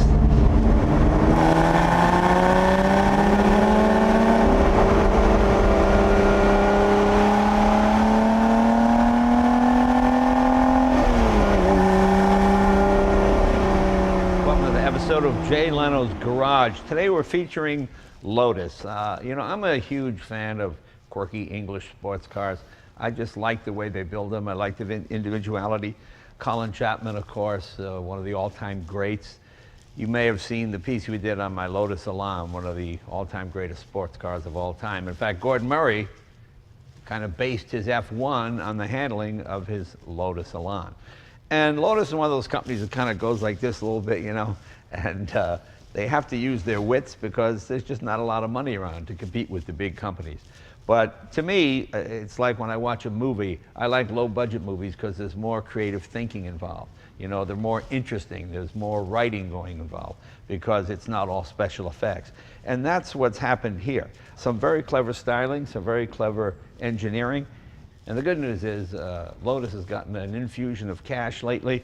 next. Episode of Jay Leno's Garage. Today we're featuring Lotus. You know, I'm a huge fan of quirky English sports cars. I just like the way they build them. I like the individuality. Colin Chapman, of course, one of the all-time greats. You may have seen the piece we did on my Lotus Elan, one of the all-time greatest sports cars of all time. In fact, Gordon Murray kind of based his F1 on the handling of his Lotus Elan. And Lotus is one of those companies that kind of goes like this a little bit, you know, and they have to use their wits because there's just not a lot of money around to compete with the big companies. But to me, it's like when I watch a movie, I like low-budget movies because there's more creative thinking involved. You know, they're more interesting, there's more writing going involved because it's not all special effects. And that's what's happened here. Some very clever styling, some very clever engineering. And the good news is Lotus has gotten an infusion of cash lately.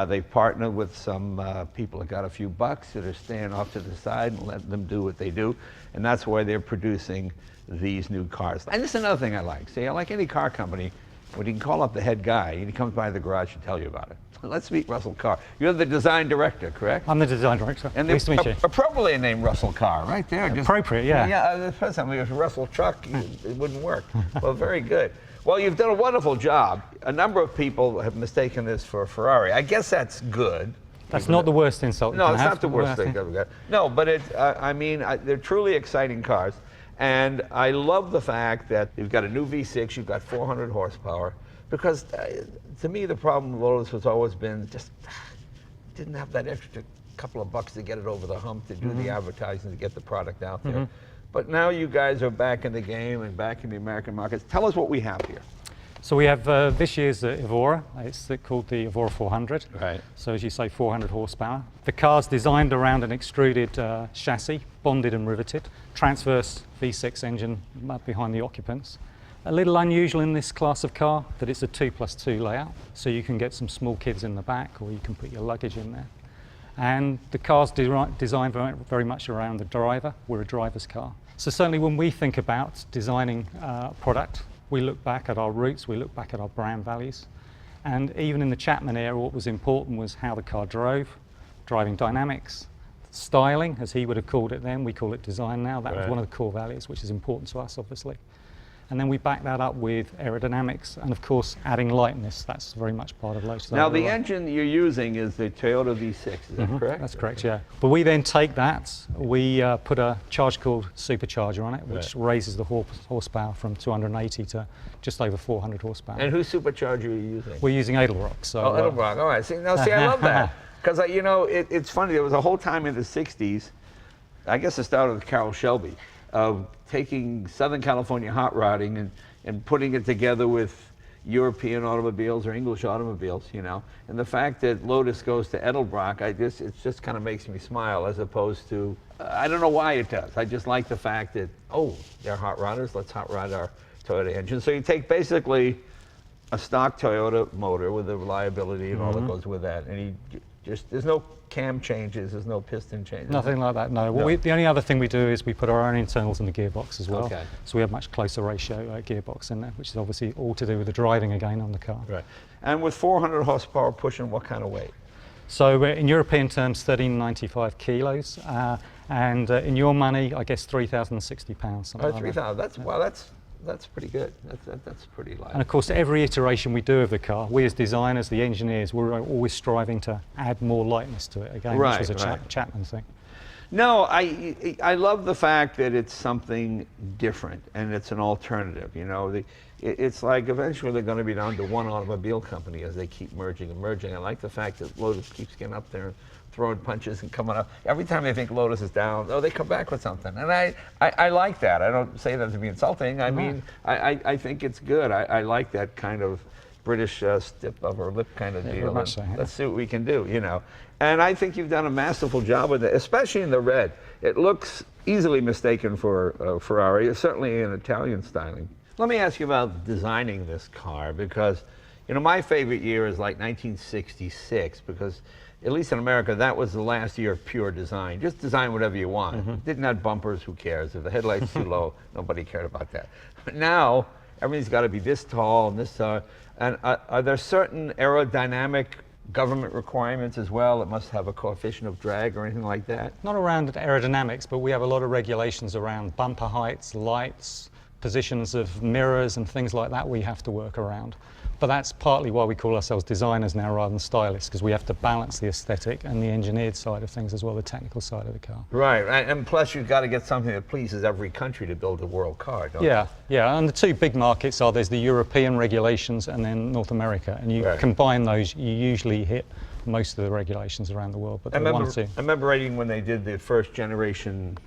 They've partnered with some people that got a few bucks that are staying off to the side and letting them do what they do. And that's why they're producing these new cars. And this is another thing I like. See, I like any car company when you can call up the head guy and he comes by the garage and tell you about it. Let's meet Russell Carr. You're the design director, correct? I'm the design director. And nice to meet you. Appropriately named Russell Carr, right there. Just, appropriate, yeah. Yeah, the first time it was Russell Truck, it wouldn't work. Well, very good. Well, you've done a wonderful job. A number of people have mistaken this for a Ferrari. I guess that's good. That's not the worst insult. No, it's not the worst thing I've ever got. No, but I mean, they're truly exciting cars. And I love the fact that you've got a new V6, you've got 400 horsepower. Because to me, the problem with Lotus has always been just didn't have that extra couple of bucks to get it over the hump, to do the advertising, to get the product out there. But now you guys are back in the game and back in the American markets. Tell us what we have here. So we have this year's Evora. It's called the Evora 400. Right. So as you say, 400 horsepower. The car's designed around an extruded chassis, bonded and riveted. Transverse V6 engine behind the occupants. A little unusual in this class of car that it's a 2+2 layout. So you can get some small kids in the back or you can put your luggage in there. And the car's designed very much around the driver. We're a driver's car. So certainly when we think about designing a product, we look back at our roots, we look back at our brand values. And even in the Chapman era, what was important was how the car drove, driving dynamics, styling, as he would have called it then. We call it design now. That was one of the core values, which is important to us, obviously. And then we back that up with aerodynamics and, of course, adding lightness. That's very much part of Lotus. Now, the engine you're using is the Toyota V6, is that correct? That's correct, yeah. But we then take that, we put a charge-cooled supercharger on it, which raises the horsepower from 280 to just over 400 horsepower. And whose supercharger are you using? We're using Edelbrock. So, Edelbrock, all right. See, now, I love that. Because, you know, it's funny, there was a whole time in the 60s, I guess it started with Carroll Shelby, of taking Southern California hot rodding and putting it together with European automobiles or English automobiles, you know. And the fact that Lotus goes to Edelbrock, it just kind of makes me smile, as opposed to, I don't know why it does. I just like the fact that, oh, they're hot rodders, let's hot rod our Toyota engine. So you take basically a stock Toyota motor with the reliability and all that goes with that, and there's no cam changes, there's no piston changes. Nothing like that, no. Well, the only other thing we do is we put our own internals in the gearbox as well. Okay. So we have much closer ratio gearbox in there, which is obviously all to do with the driving again on the car. Right. And with 400 horsepower pushing, what kind of weight? So in European terms, 1395 kilos. And in your money, I guess 3,060 pounds. Oh, 3,000, that's pretty good. That's pretty light. And of course, every iteration we do of the car, we as designers, the engineers, we're always striving to add more lightness to it again, which was a Chapman thing. No, I love the fact that it's something different and it's an alternative. You know, it's like eventually they're going to be down to one automobile company as they keep merging and merging. I like the fact that Lotus keeps getting up there and throwing punches and coming up. Every time they think Lotus is down, they come back with something. And I like that. I don't say that to be insulting. I mean, I think it's good. I like that kind of British stiff upper lip kind of deal. Let's see what we can do, you know. And I think you've done a masterful job with it, especially in the red. It looks easily mistaken for Ferrari, certainly in Italian styling. Let me ask you about designing this car, because, you know, my favorite year is like 1966, because at least in America, that was the last year of pure design. Just design whatever you want. Didn't have bumpers, who cares? If the headlight's too low, nobody cared about that. But now, everything's got to be this tall and this tall. And are there certain aerodynamic government requirements as well? It must have a coefficient of drag or anything like that? Not around aerodynamics, but we have a lot of regulations around bumper heights, lights, positions of mirrors and things like that we have to work around. But that's partly why we call ourselves designers now rather than stylists, because we have to balance the aesthetic and the engineered side of things as well, the technical side of the car. Right, and plus you've got to get something that pleases every country to build a world car, don't you? Yeah, and the two big markets are, there's the European regulations and then North America, and you combine those, you usually hit most of the regulations around the world. But I remember reading when they did the first generation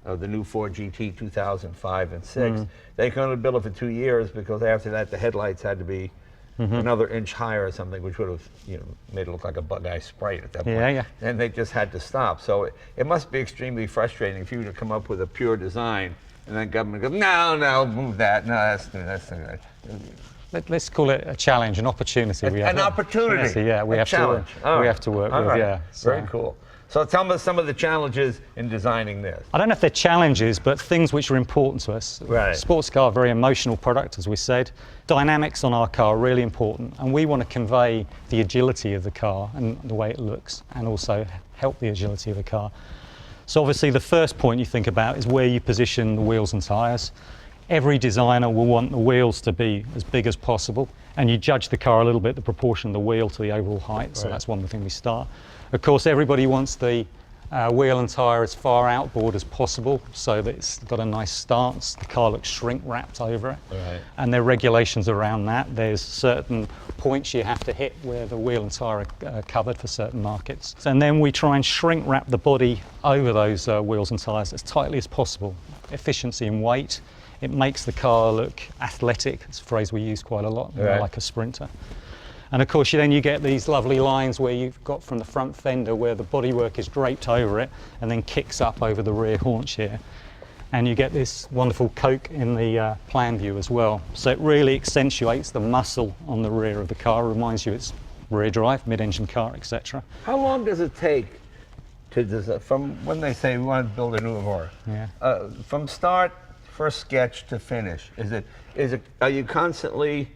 of the new Ford GT 2005 and 6, they could only build it for 2 years because after that the headlights had to be another inch higher or something, which would have, you know, made it look like a Bug-Eye Sprite at that point. And they just had to stop. So it must be extremely frustrating for you to come up with a pure design and then government goes, no, move that. No, that's Let's call it a challenge, an opportunity. An opportunity. Yeah, we have to work with. Yeah, very cool. So tell me some of the challenges in designing this. I don't know if they're challenges, but things which are important to us. Right. Sports car, very emotional product, as we said. Dynamics on our car are really important, and we want to convey the agility of the car and the way it looks, and also help the agility of the car. So obviously the first point you think about is where you position the wheels and tyres. Every designer will want the wheels to be as big as possible, and you judge the car a little bit, the proportion of the wheel to the overall height, so that's one thing we start. Of course, everybody wants the wheel and tyre as far outboard as possible so that it's got a nice stance, the car looks shrink wrapped over it. And there are regulations around that. There's certain points you have to hit where the wheel and tyre are covered for certain markets. And then we try and shrink wrap the body over those wheels and tyres as tightly as possible. Efficiency and weight. It makes the car look athletic. It's a phrase we use quite a lot, like a sprinter. And of course, then you get these lovely lines where you've got from the front fender where the bodywork is draped over it and then kicks up over the rear haunch here. And you get this wonderful coke in the plan view as well. So it really accentuates the muscle on the rear of the car, reminds you it's rear drive, mid-engine car, etc. How long does it take to design, from when they say we want to build a new Evora? From start, first sketch to finish, are you constantly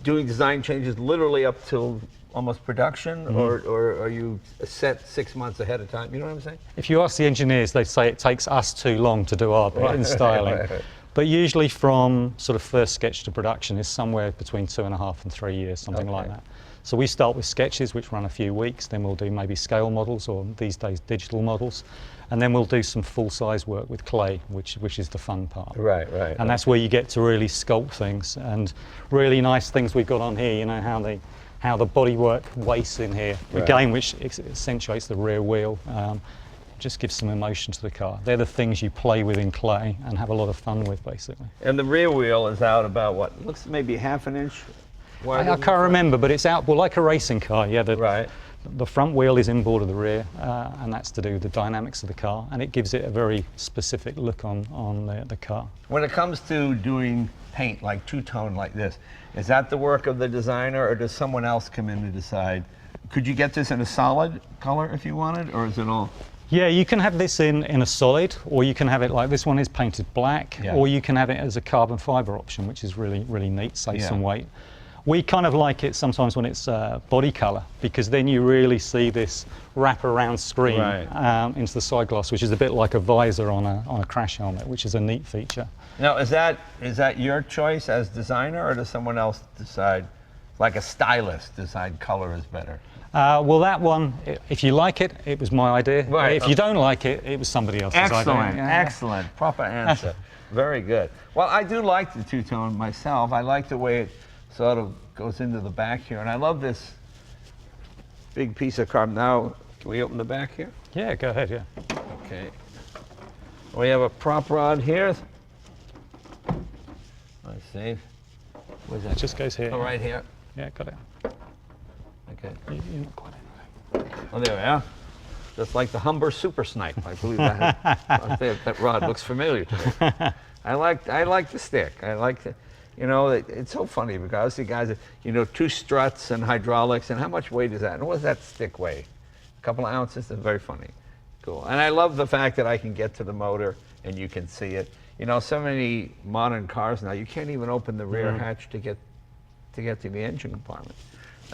doing design changes literally up till almost production, or are you set 6 months ahead of time? You know what I'm saying? If you ask the engineers, they say it takes us too long to do our bit in styling. But usually from sort of first sketch to production is somewhere between 2.5 and 3 years, something like that. So we start with sketches, which run a few weeks, then we'll do maybe scale models, or these days digital models, and then we'll do some full-size work with clay, which is the fun part. And that's where you get to really sculpt things, and really nice things we've got on here, you know, how the bodywork wastes in here, again, which accentuates the rear wheel, just gives some emotion to the car. They're the things you play with in clay and have a lot of fun with, basically. And the rear wheel is out about what? Looks maybe half an inch? I can't remember, but it's out, well, like a racing car, The front wheel is inboard of the rear, and that's to do with the dynamics of the car, and it gives it a very specific look on the car. When it comes to doing paint, like two-tone like this, is that the work of the designer, or does someone else come in to decide? Could you get this in a solid color if you wanted, or is it all? Yeah, you can have this in a solid, or you can have it like this one is painted black, or you can have it as a carbon fiber option, which is really, really neat, saves some weight. We kind of like it sometimes when it's body colour, because then you really see this wrap-around screen into the side glass, which is a bit like a visor on a crash helmet, which is a neat feature. Now, is that your choice as designer, or does someone else decide, like a stylist, decide color is better? Well, that one, if you like it, it was my idea. If you don't like it, it was somebody else's idea. Excellent, proper answer. Very good. Well, I do like the two-tone myself. I like the way it sort of goes into the back here, and I love this big piece of carbon. Now, can we open the back here? Yeah, go ahead, Okay. We have a prop rod here. Let's see. Where's that? It just goes here. Oh, right here. Yeah, got it. Okay. You're not quite in there. Oh, there we are. Just like the Humber Super Snipe. I believe that rod looks familiar to me. I like the stick. I like the. You know, it's so funny because I see guys that, you know, 2 struts and hydraulics, and how much weight is that? And what does that stick weigh? A couple of ounces, that's very funny. Cool. And I love the fact that I can get to the motor and you can see it. You know, so many modern cars now, you can't even open the rear hatch to get to the engine compartment.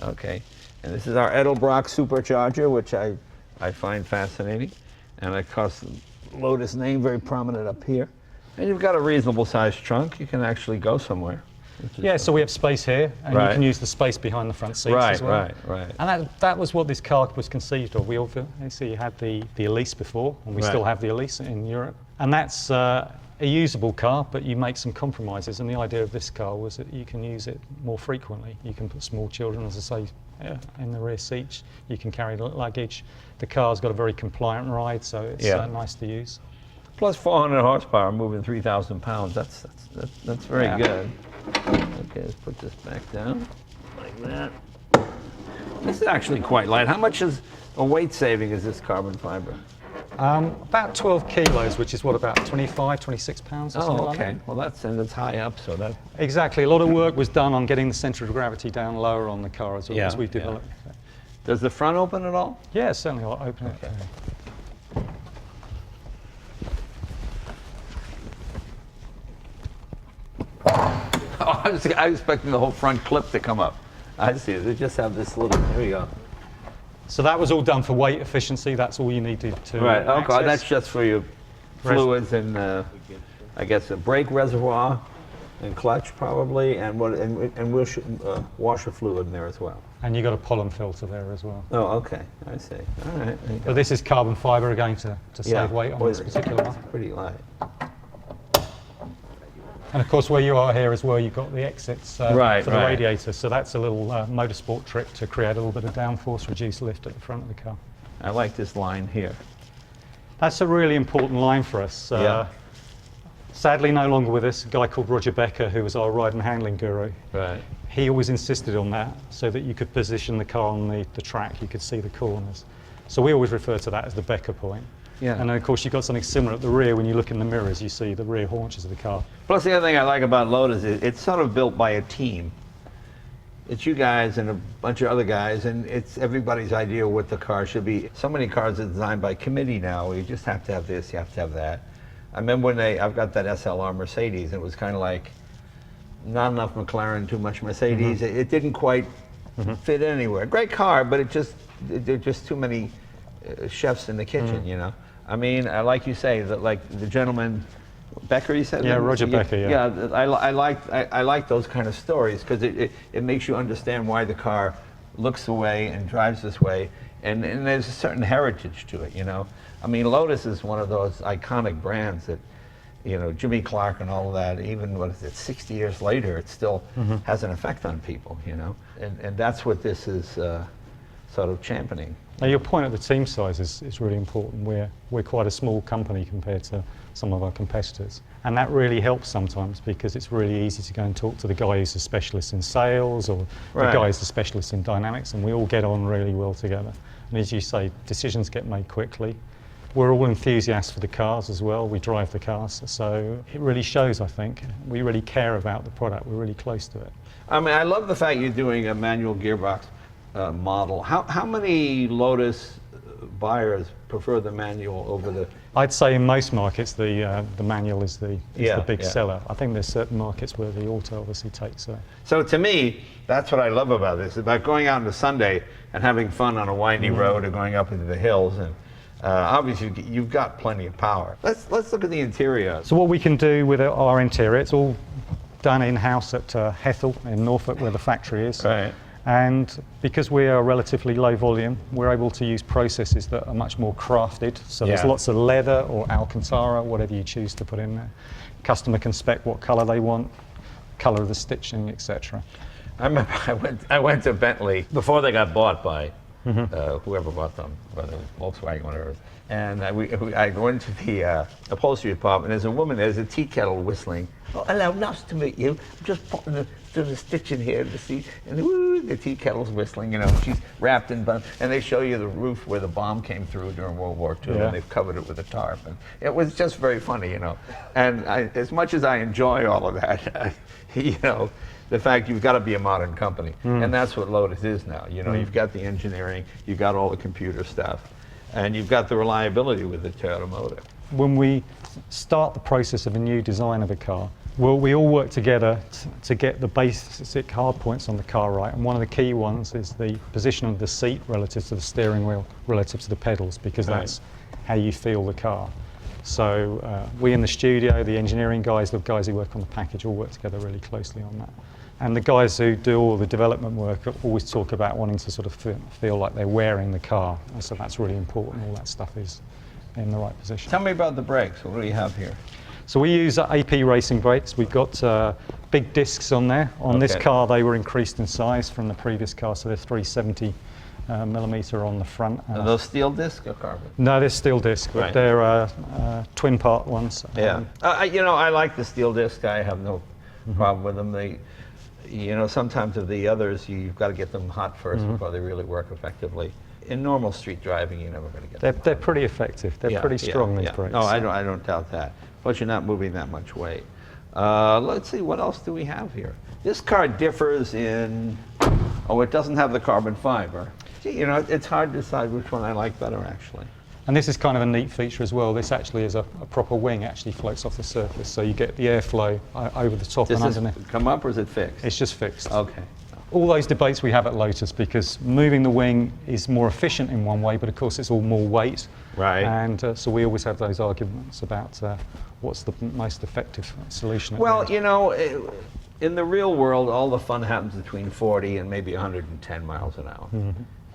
Okay. And this is our Edelbrock supercharger, which I find fascinating. And of course, the Lotus name very prominent up here. And you've got a reasonable sized trunk. You can actually go somewhere. Yeah, so we have space here, and you can use the space behind the front seats as well. Right. And that was what this car was conceived of. We obviously had the Elise before, and we still have the Elise in Europe. And that's a usable car, but you make some compromises. And the idea of this car was that you can use it more frequently. You can put small children, as I say, in the rear seats. You can carry luggage. The car's got a very compliant ride, so it's nice to use. Plus 400 horsepower, moving 3,000 pounds. That's very good. Okay, let's put this back down like that. This is actually quite light. How much is a weight saving is this carbon fiber? About 12 kilos, which is what, about 25, 26 pounds or something like that. Okay. Well, that's high up, so that... Exactly. A lot of work was done on getting the centre of gravity down lower on the car as well as we developed. Yeah. Does the front open at all? Yeah, certainly. I'll open it. Oh, I was expecting the whole front clip to come up. I see. They just have this little... There we go. So that was all done for weight efficiency. That's all you needed to Right. Okay. access. That's just for your fluids and I guess a brake reservoir and clutch probably, and washer fluid in there as well. And you got a pollen filter there as well. Oh, okay. I see. All right. But this is carbon fibre again to save weight on this particular one. Pretty light. And of course, where you are here is where you've got the exits for the radiator. So that's a little motorsport trick to create a little bit of downforce, reduce lift at the front of the car. I like this line here. That's a really important line for us. Sadly, no longer with us, a guy called Roger Becker, who was our ride and handling guru. Right. He always insisted on that so that you could position the car on the track, you could see the corners. So we always refer to that as the Becker point. Yeah. And then of course you've got something similar at the rear. When you look in the mirrors, you see the rear haunches of the car. Plus the other thing I like about Lotus is it's sort of built by a team. It's you guys and a bunch of other guys, and it's everybody's idea what the car should be. So many cars are designed by committee now. You just have to have this, you have to have that. I remember when I've got that SLR Mercedes, and it was kind of like not enough McLaren, too much Mercedes. It didn't quite fit anywhere. Great car, but there are just too many chefs in the kitchen, you know. I mean, like you say, that like the gentleman, Becker, you said? Yeah, Roger Becker, yeah. Yeah, I like those kind of stories because it makes you understand why the car looks the way and drives this way, and there's a certain heritage to it, you know. I mean, Lotus is one of those iconic brands that, you know, Jimmy Clark and all of that, even, what is it, 60 years later, it still has an effect on people, you know. And that's what this is sort of championing. Now, your point at the team size is really important. We're quite a small company compared to some of our competitors. And that really helps sometimes because it's really easy to go and talk to the guy who's a specialist in sales or the guy who's a specialist in dynamics, and we all get on really well together. And as you say, decisions get made quickly. We're all enthusiasts for the cars as well. We drive the cars, so it really shows, I think. We really care about the product. We're really close to it. I mean, I love the fact you're doing a manual gearbox model. How many Lotus buyers prefer the manual over the... I'd say in most markets the manual is the big seller. I think there's certain markets where the auto obviously takes a... So to me, that's what I love about this, about going out on a Sunday and having fun on a windy road or going up into the hills. And obviously you've got plenty of power. Let's look at the interior. So what we can do with our interior, it's all done in-house at Hethel in Norfolk where the factory is. Right. And because we are relatively low volume, we're able to use processes that are much more crafted. So there's lots of leather or Alcantara, whatever you choose to put in there. Customer can spec what color they want, color of the stitching, etc. I remember I went to Bentley before they got bought by whoever bought them, whether it was Volkswagen, whatever it was. And I go into the upholstery department, and there's a woman, there's a tea kettle whistling. Oh, hello, nice to meet you. I'm just putting the stitch in here to see, and woo, the tea kettle's whistling, you know, she's wrapped in bun, and they show you the roof where the bomb came through during World War II, and they've covered it with a tarp. And it was just very funny, you know. And as much as I enjoy all of that, you know, the fact you've got to be a modern company. And that's what Lotus is now. You know, you've got the engineering, you've got all the computer stuff, and you've got the reliability with the Toyota motor. When we start the process of a new design of a car, we all work together to get the basic hard points on the car right, and one of the key ones is the position of the seat relative to the steering wheel, relative to the pedals, because that's how you feel the car. So we in the studio, the engineering guys, the guys who work on the package, all work together really closely on that. And the guys who do all the development work always talk about wanting to sort of feel like they're wearing the car, and so that's really important. All that stuff is in the right position. Tell me about the brakes. What do you have here? So we use AP racing brakes. We've got big discs on there. On this car, they were increased in size from the previous car, so they're 370 millimeter on the front. Are those steel discs or carbon? No, they're steel disc, but they're twin part ones. Yeah. You know, I like the steel disc. I have no problem with them. They, you know, sometimes of the others, you've got to get them hot first before they really work effectively. In normal street driving, you're never going to get them. They're pretty effective. They're pretty strong, these brakes. No, I don't doubt that. Plus, you're not moving that much weight. Let's see, what else do we have here? This car differs in, it doesn't have the carbon fiber. Gee, you know, it's hard to decide which one I like better, actually. And this is kind of a neat feature as well. This actually is a proper wing, actually floats off the surface, so you get the airflow over the top and underneath. Does this come up or is it fixed? It's just fixed. Okay. All those debates we have at Lotus, because moving the wing is more efficient in one way, but of course it's all more weight. Right. And so we always have those arguments about what's the most effective solution. Well, you know, in the real world, all the fun happens between 40 and maybe 110 miles an hour.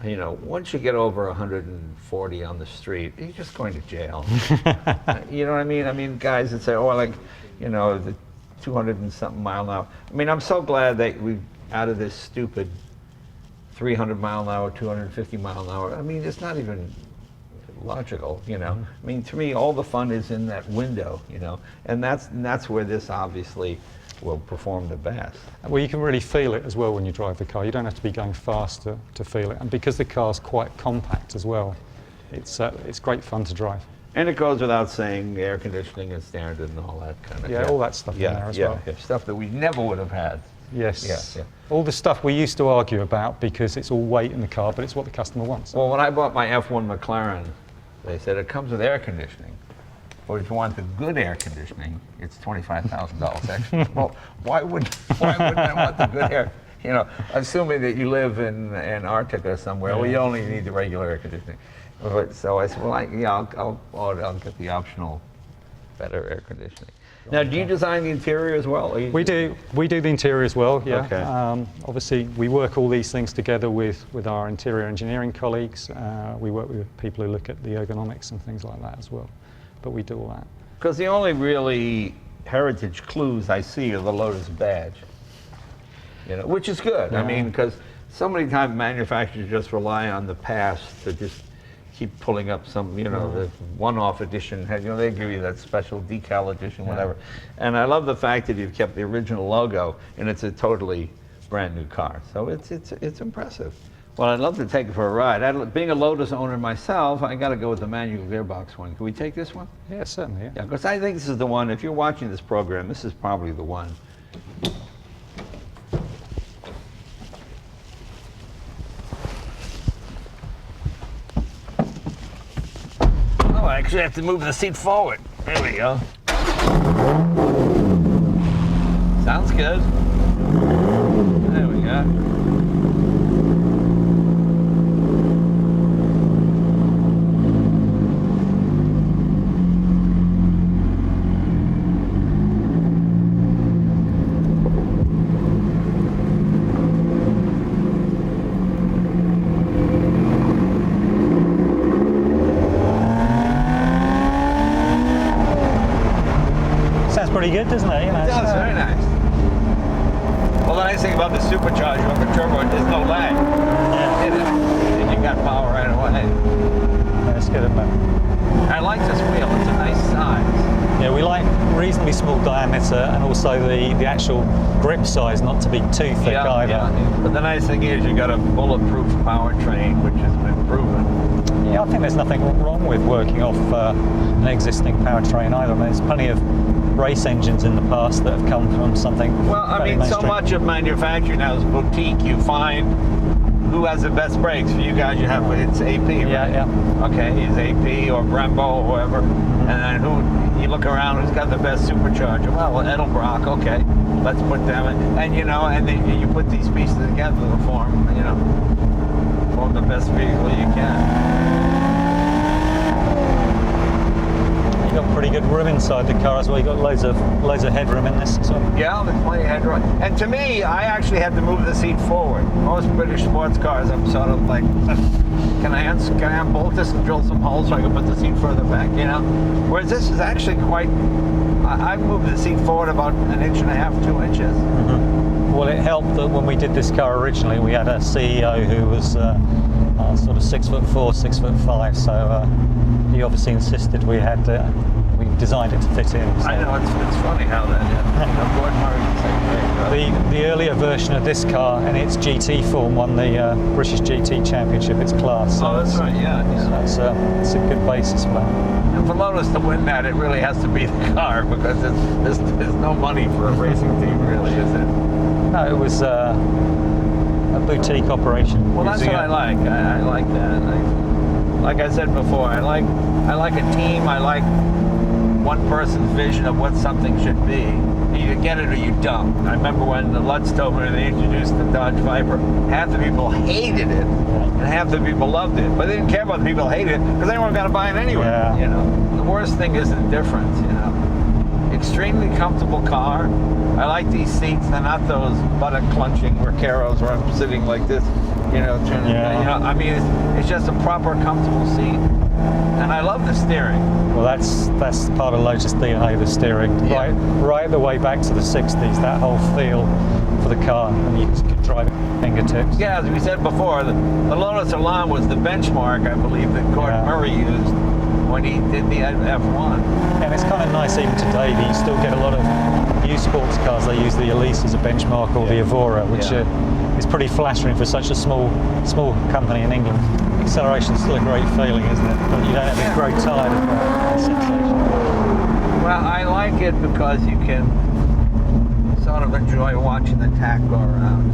You know, once you get over 140 on the street, you're just going to jail. You know what I mean? I mean, guys that say, oh, I like, you know, the 200 and something mile an hour. I mean, I'm so glad that we out of this stupid 300 mile an hour, 250 mile an hour. I mean, it's not even logical, you know. I mean, to me, all the fun is in that window, you know, and that's where this obviously will perform the best. Well, you can really feel it as well when you drive the car. You don't have to be going fast to feel it, and because the car's quite compact as well, it's great fun to drive. And it goes without saying, air conditioning is standard and all that kind of stuff. Yeah, all that stuff in there as well. Yeah, stuff that we never would have had. Yes. Yeah. All the stuff we used to argue about because it's all weight in the car, but it's what the customer wants. Well, when I bought my F1 McLaren, they said it comes with air conditioning. But if you want the good air conditioning, it's $25,000 extra. Well, why wouldn't I want the good air? You know, assuming that you live in Antarctica or somewhere, well, you only need the regular air conditioning. But, so I said, well, I'll get the optional better air conditioning. Now, do you design the interior as well? We do the interior as well, yeah. Okay. Obviously, we work all these things together with our interior engineering colleagues. We work with people who look at the ergonomics and things like that as well. But we do all that. Because the only really heritage clues I see are the Lotus badge, you know, which is good. Yeah. I mean, because so many times manufacturers just rely on the past to just keep pulling up some, you know, the one-off edition. You know, they give you that special decal edition, whatever. And I love the fact that you've kept the original logo, and it's a totally brand new car. So it's impressive. Well, I'd love to take it for a ride. Being a Lotus owner myself, I got to go with the manual gearbox one. Can we take this one? Yeah, certainly. Yeah, because I think this is the one. If you're watching this program, this is probably the one. I actually have to move the seat forward. There we go. Sounds good. There we go. Pretty good, doesn't it? You know, it does, very nice. Well, the nice thing about the supercharger over turbo, there's no lag. Yeah. And you got power right away. That's good, isn't it? I like this wheel, it's a nice size. Yeah, we like reasonably small diameter, and also the actual grip size not to be too thick either. Yeah. But the nice thing is you got a bulletproof powertrain, which has been proven. Yeah, I think there's nothing wrong with working off an existing powertrain either. I mean, there's plenty of race engines in the past that have come from something. Well, I mean, so much of manufacturing now is boutique. You find who has the best brakes. For you guys, you have it's AP, right? Yeah. Okay, he's AP or Brembo or whoever, and then who you look around, who's got the best supercharger? Well, Edelbrock. Okay, let's put them in, and and then you put these pieces together to form the best vehicle you can. You've got pretty good room inside the car as well. You've got loads of headroom in this as well. Yeah, there's plenty of headroom. And to me, I actually had to move the seat forward. Most British sports cars, I'm sort of like, can I unbolt this and drill some holes so I can put the seat further back, Whereas this is actually quite, I moved the seat forward about 1.5 2 inches. Mm-hmm. Well, it helped that when we did this car originally, we had a CEO who was sort of 6'4", 6'5", so he obviously insisted we designed it to fit in. So. I know, it's funny how that Gordon Murray can say great. The earlier version of this car in its GT form won the British GT Championship, its class. So that's right, yeah. So it's a good basis for that. And for Lotus to win that, it really has to be the car, because there's no money for a racing team, really, is it? No, it was a boutique operation. Well, that's what I like. I like that. Like I said before, I like a team. I like one person's vision of what something should be. You either get it or you don't. I remember when the Lutz told me they introduced the Dodge Viper, half the people hated it and half the people loved it. But they didn't care about the people who hated it because they weren't going to buy it anyway. Yeah. The worst thing is the difference. Extremely comfortable car. I like these seats. They're not those buttock clenching Recaros where I'm sitting like this. I mean, it's just a proper, comfortable seat, and I love the steering. Well, that's part of Lotus DNA, the steering. Yeah. Right the way back to the 60s, that whole feel for the car, and you can drive it with fingertips. Yeah, as we said before, the Lotus Elan was the benchmark, I believe, that Gordon Murray used when he did the F1. And it's kind of nice even today that you still get a lot of new sports cars. They use the Elise as a benchmark, or the Evora, which is pretty flattering for such a small company in England. Acceleration's still a great feeling, isn't it? But you don't ever grow tired of that sensation. Well, I like it because you can sort of enjoy watching the tack go around.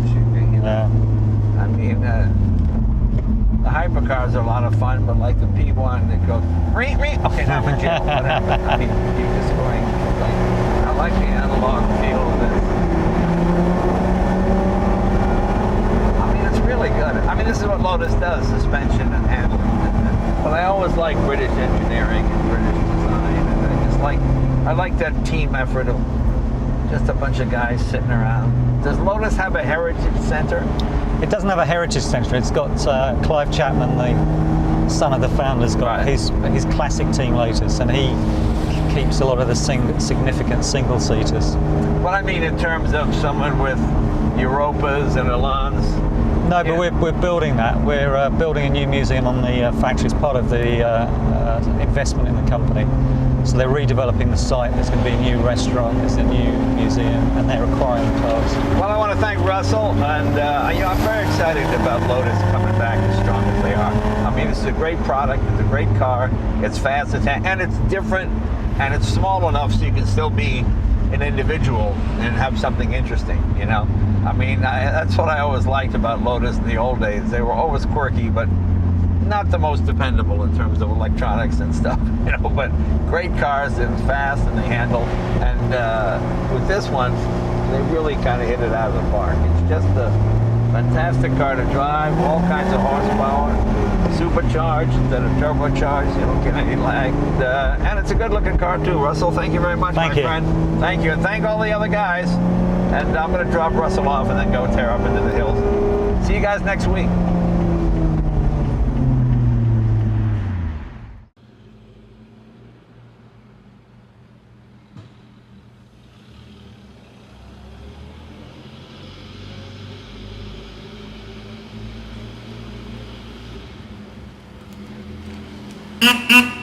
I mean, the hypercars are a lot of fun, but like the P1 that goes, okay, now I'm in jail, whatever. I mean, you're just going, I like the analog feel of this. I mean, it's really good. I mean, this is what Lotus does, suspension and handling. But I always like British engineering and British design, and I like that team effort of just a bunch of guys sitting around. Does Lotus have a heritage center? It doesn't have a heritage centre. It's got Clive Chapman, the son of the founders, got his classic team Lotus, and he keeps a lot of the significant single-seaters. Well, I mean in terms of someone with Europas and Elans. No, but we're building that. We're building a new museum on the factory. It's part of the investment in the company. So they're redeveloping the site. There's going to be a new restaurant, there's a new museum, and they're acquiring cars. Well, I want to thank Russell, and I'm very excited about Lotus coming back as strong as they are. I mean, it's a great product, it's a great car, it's fast, and it's different, and it's small enough so you can still be an individual and have something interesting, I mean, that's what I always liked about Lotus in the old days. They were always quirky, but not the most dependable in terms of electronics and stuff, but great cars, and fast, and they handle. And with this one, they really kind of hit it out of the park. It's just a fantastic car to drive, all kinds of horsepower, supercharged instead of turbocharged, you don't get any lag. And it's a good looking car too. Russell, thank you very much, my friend. Thank you, and thank all the other guys. And I'm going to drop Russell off and then go tear up into the hills. See you guys next week. Mm-hmm.